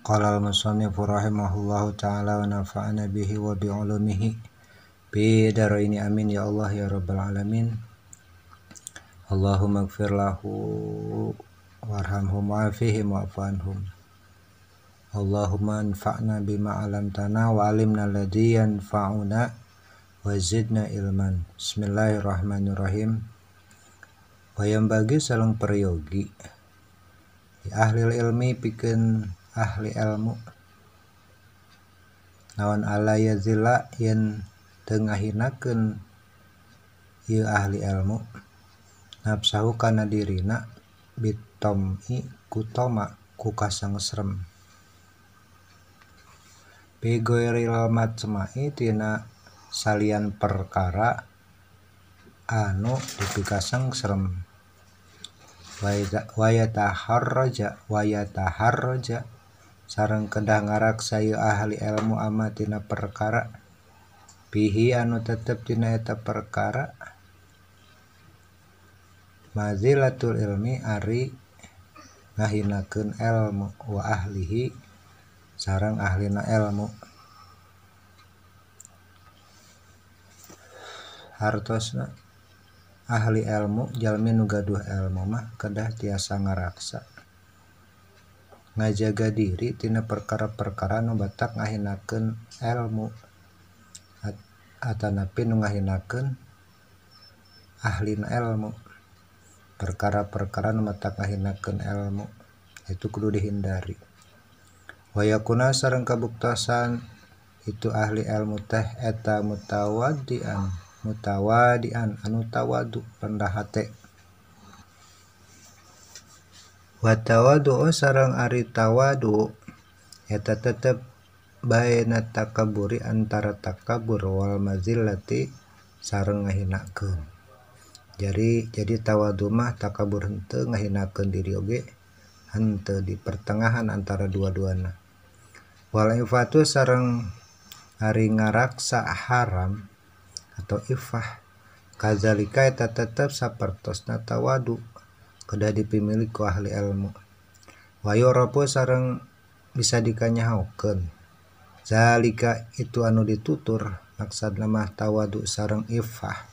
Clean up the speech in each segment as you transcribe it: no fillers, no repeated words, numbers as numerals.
Qala al-musannifu rahimahullahu ta'ala wa nafa'ana bihi wa bi'ulumihi bi daraini amin ya Allah ya rabbal alamin. Allahumma ighfir lahu warhamhum wa'afihim wa'fu anhum. Allahumma anfa'na bima 'allamtana wa 'allimna alladhi yanfa'una wa zidna ilman. Bismillahirrahmanirrahim. Wayang bagi salang peryogi di ahli ilmi pikeun ahli ilmu naon ala yazilla yen teu ngahinakeun ieu ahli ilmu nafsahu kana dirina bitom'i kutoma ku kasangsrem bigoiril matsma'i tina salian perkara anu dipikasangsrem wayataharraja sareng kedah ngaraksa ieu ahli ilmu amatina perkara bihi anu tetep tina eta perkara mazilatul ilmi ari ngahinakeun ilmu wa ahlihi sareng ahlina ilmu. Hartosna ahli ilmu jalmi nu gaduh ilmu mah kedah tiasa ngaraksa ngajaga diri tina perkara-perkara nu batak ngahinakeun ilmu atanapi nu ngahinakeun ahlina ilmu. Perkara-perkara nu batak ngahinakeun ilmu itu kudu dihindari. Wayakuna sareng kabuktosan itu ahli ilmu teh eta mutawadian anu tawadu rendah hate. Wa tawadu sareng ari tawadu eta tetep baena takaburi antara takabur wal mazillati sareng ngahinakeun. Jadi tawadu mah takabur henteu ngahinakeun diri oge henteu di pertengahan antara dua-duana. Wal ifatu sareng ari ngaraksa haram atau ifah kadzalika eta tetep sapertosna tawadu kedah dipimili ku ahli ilmu. Wa yurabu sareng bisa dikanyahokeun zalika itu anu ditutur maksudna mah tawadu sareng ifah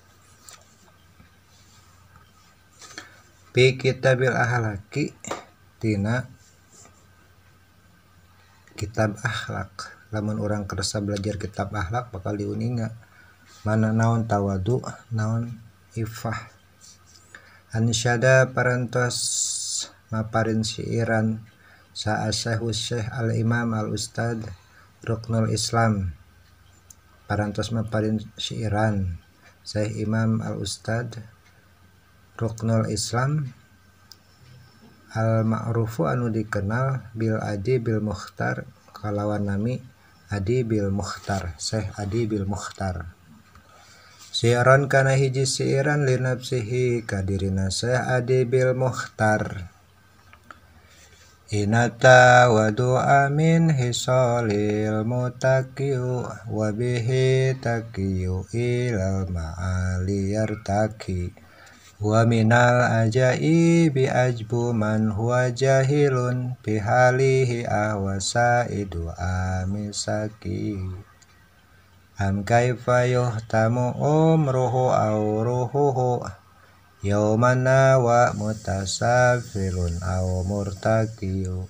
bi kitabil ahlaki tina kitab akhlak. Lamun urang kersa belajar kitab akhlak bakal diuninga mana naon tawadu naon ifah. Ansyada parantos maparin syiiran sa Syekh al Imam al Ustad Ruknul Islam. Parantos maparin syiiran Syekh Imam al Ustad Ruknul Islam al ma'rufu anu dikenal bil Adi bil Mukhtar kalawan nami Adi bil Mukhtar, Syekh Adi bil Mukhtar. Syiaran kana hiji syiaran li nafsihi kadirina Syekh Adi bil Mukhtar. Inata wa du'a min hisalil mutaqiyu wa bihi taqiyu ilal ma'ali yartaqi wa minal ajaibi ajbu man huwa jahilun bihalihi ahwasaidu amisaki am kaifa yuhtamu umruhu aw ruhuhu yaumana wa mutasafilun aw murtaqiyu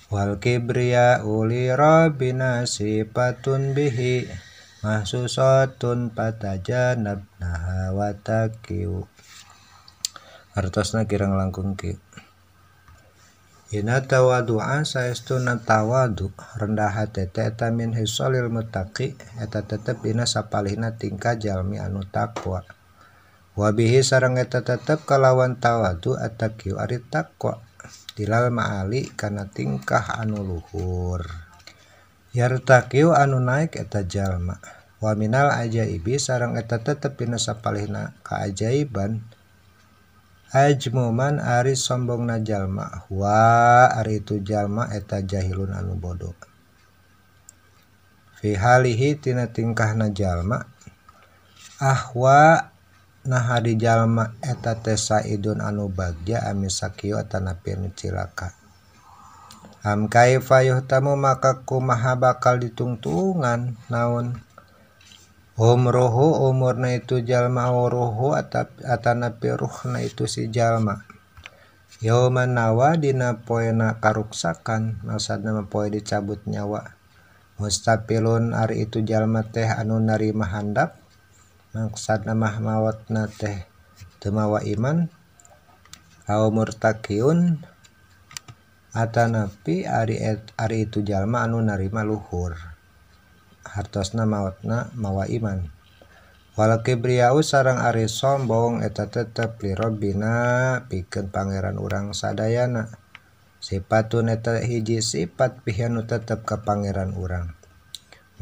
wal kibriya uli rabbina sifatun bihi mahsusatun patajanabnaha wa taqiyu. Hartosna kirang langkung ki ina tawadu'a saestuna tawadu rendah hate eta min hisalil muttaqi eta tetep dina sapalihna tingkah jalmi anu takwa. Wa bihi sareng eta tetep kalawan tawadu ataqiu ari takwa dilal ma'ali kana tingkah anu luhur. Yartaqiu anu naik eta jalma. Wa minal ajaibi sareng eta tetep dina sapalihna kaajaiban ajmuman ari sombongna jalma wa ari itu jalma eta jahilun anu bodoh. Fi halihi tina tingkahna jalma ahwa nah hadi jalma eta teh saidun anu bagja amisakio atanapi anu cilaka. Am kaifa yuhtamu maka kumaha bakal ditungtungan naon umruhu umurna itu jalma ruhu atanapi ruhna itu si jalma. Yauman nawa dina poena karuksakan maksudna poe dicabut nyawa. Mustapilun ari itu jalma teh anu narima handap maksudna mah mautna teh teu mawa iman. Au murtaqiun atanapi ari itu jalma anu narima luhur hartosna mautna mawa iman. Wal kibriyau sareng ari sombong eta tetep li Rabbina pikeun pangeran urang sadayana. Sifatun eta hiji sifat pihanu tetep ka pangeran urang.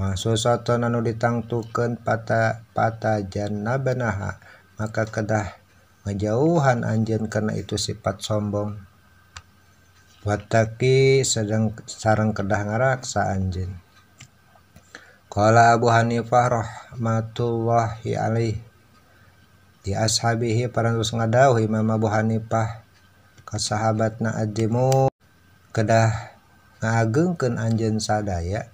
Mahsusaton anu ditangtukeun pata jannabanaha maka kedah ngajauhan anjeun kana itu sifat sombong. Wattaqi sareng kedah ngaraksa anjeun. Qala Abu Hanifah rahmatullahi alaih di ashabihi parantos ngadawuh Imam Abu Hanifah ka sahabatna adimu kedah ngagengkeun anjeun sadaya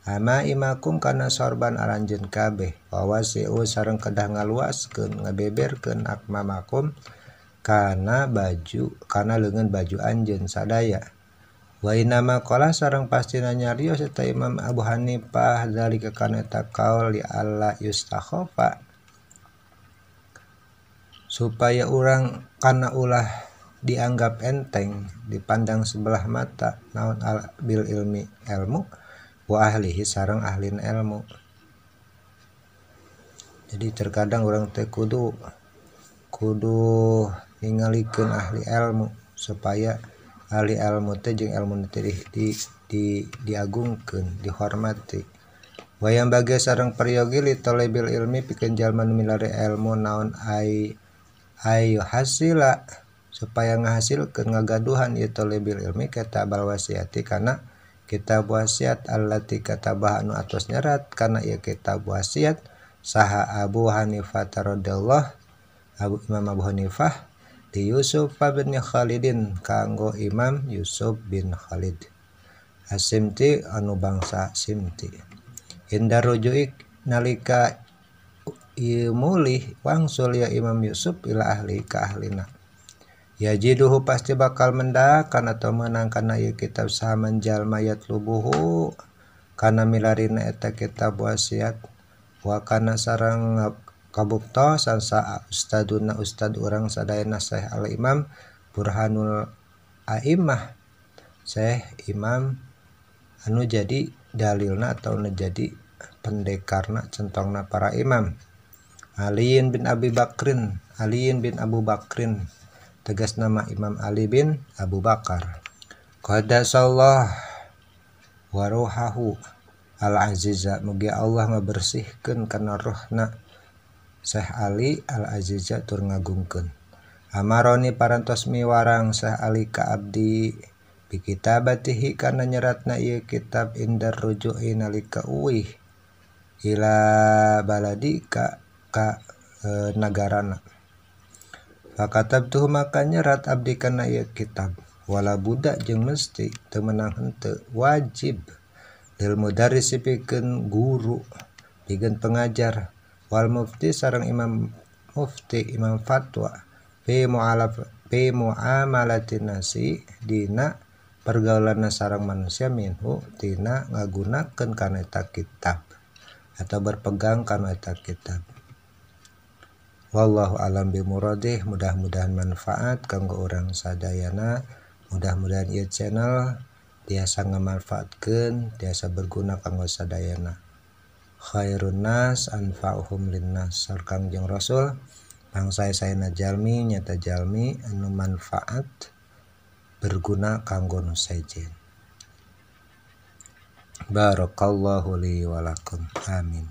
ama imakum kana sorban aranjeun kabeh wawasi'u sareng kedah ngaluaskeun ngabeberkeun akmamakum kana leungeun baju anjeun sadaya. Wa inama qala sareng pastina nyarios eta Imam Abu Hanifah zalika kana eta qaul li alla yustakhafa supaya urang kana ulah dianggap enteng dipandang sebelah mata naon bil ilmi ilmu wa ahlihi sareng ahlin ilmu. Jadi terkadang urang teh kudu ningalikeun ahli ilmu supaya ahli ilmu teh jeung ilmu teh diagungkeun dihormati. Wayang bagi sareng peryogi li talabil ilmi pikeun jalma nu milare ilmu naon ayu hasila supaya ngahasilkeun ngagaduhan ieu talabil ilmi kitabal wasiati kana kitab wasiat allati katabah anu atos nyerat kana ieu kitab wasiat saha Abu Hanifah radhiyallahu Imam Abu Hanifah di Yusuf bin Khalidin kanggo Imam Yusuf bin Khalid Asimti anu bangsa Simti. Inda rujuik nalika ieu mulih wangsul ya Imam Yusuf ila ahli ka ahlina. Yajiduhu pasti bakal mendakan atau menang kana ieu kitab sahaman jalma yatlubuhu kana milarina eta kitab wasiat wa kana sareng kabuktosan sa ustaduna ustad urang sadayana Syekh al Imam Burhanul A'immah Syekh Imam anu jadi dalilna atau anu jadi pendekarna centongna para imam. Aliin bin Abu Bakrin tegas nama Imam Ali bin Abu Bakar. Qadasallah wa ruhahu al-aziza mugi Allah ngabersihkeun kana rohna Syekh Ali al-Aziza tur ngagungkeun. Amaroni parantos miwarang Syekh Ali ka abdi bi kitabatihi kana nyeratna ieu kitab indar ruju'i nalika uwih ila baladi ka nagarana. Fakatabtuhu maka nyerat abdi kana ieu kitab wala budak jeung mesti teu meunang henteu wajib lil mudarris pikeun guru pikeun pengajar wal mufti sareng imam mufti imam fatwa fi muamalatin nasi dina pergaulan sareng manusia minhu tina ngagunakeun kana eta kitab atau berpegang kana eta kitab. Wallahu alam bimuradih. Mudah-mudahan manfaat kanggo urang sadayana. Mudah-mudahan ieu channel tiasa ngamanfaatkeun, tiasa berguna kanggo sadayana. Khairun nas anfa'uhum linnas. Saur Kangjeng Rasul bangsa-sayana jalmi nyata jalmi anu manfaat berguna kanggo nu sejen. Barakallahu li wa lakum. Amin.